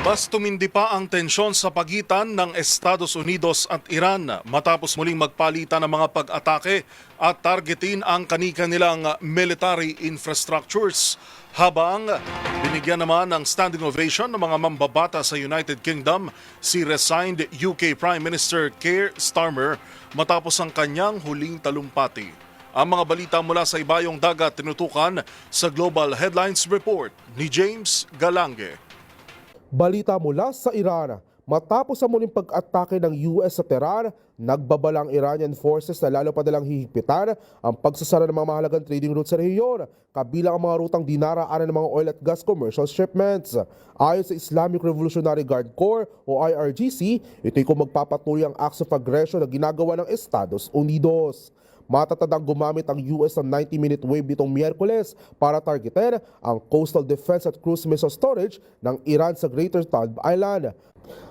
Mas tumindi pa ang tensyon sa pagitan ng Estados Unidos at Iran matapos muling magpalitan ng mga pag-atake at targetin ang kani-kanilang military infrastructures. Habang binigyan naman ng standing ovation ng mga mambabata sa United Kingdom si resigned UK Prime Minister Keir Starmer matapos ang kanyang huling talumpati. Ang mga balita mula sa ibayong dagat tinutukan sa Global Headlines Report ni James Galange. Balita mula sa Iran, matapos ang muling pag-atake ng US sa Tehran, nagbabalang Iranian forces na lalo pa nilang hihigpitan ang pagsasara ng mga mahalagang trading routes sa rehiyon, kabilang ang mga rutang dinaraanan ng mga oil at gas commercial shipments. Ayon sa Islamic Revolutionary Guard Corps o IRGC, ito'y kung magpapatuloy ang acts of aggression na ginagawa ng Estados Unidos. Matatandang gumamit ang US ng 90-minute wave nitong Miyerkules para targetin ang coastal defense at cruise missile storage ng Iran sa Greater Talb Island.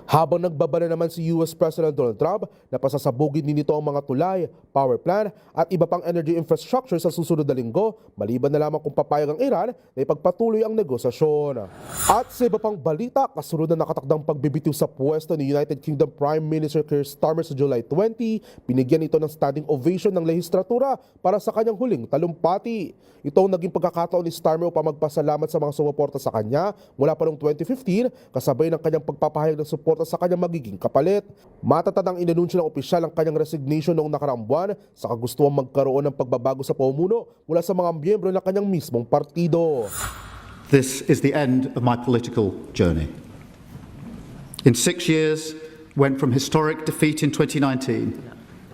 Habang nagbabala naman si US President Donald Trump na pasasabugin din nito ang mga tulay, power plant at iba pang energy infrastructure sa susunod na linggo, maliban na lamang kung papayag ang Iran na ipagpatuloy ang negosasyon. At sa iba pang balita, kasunod na nakatakdang pagbibitiw sa pwesto ni United Kingdom Prime Minister Keir Starmer sa July 20, binigyan ito ng standing ovation ng lehislatura para sa kanyang huling talumpati. Ito ang naging pagkakataon ni Starmer upang magpasalamat sa mga sumuporta sa kanya mula pa noong 2015 kasabay ng kanyang pagpapahayag ng suporta sa kanyang magiging kapalit. Matatandang inanunsyo ng opisyal ang kanyang resignation noong nakaraang buwan sa kagustuhan magkaroon ng pagbabago sa pamumuno mula sa mga miyembro ng kanyang mismong partido. This is the end of my political journey. In 6 years, went from historic defeat in 2019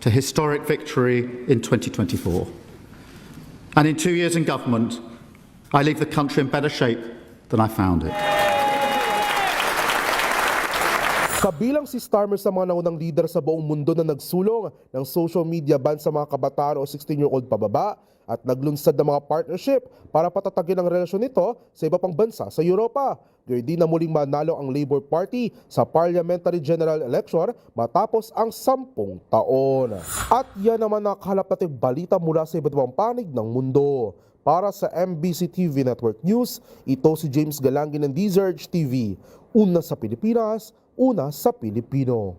to historic victory in 2024. And in 2 years in government, I leave the country in better shape than I found it. Kabilang si Starmer sa mga naunang leader sa buong mundo na nagsulong ng social media ban sa mga kabataan o 16-year-old pababa at naglunsad ng mga partnership para patatagin ang relasyon nito sa iba pang bansa sa Europa. Gayun din na muling manalo ang Labour Party sa Parliamentary General Election matapos ang 10 taon. At yan naman nakakalap nating balita mula sa iba't ibang panig ng mundo. Para sa MBC TV Network News, ito si James Galangi ng DZRH TV. Una sa Pilipinas, una sa Pilipino.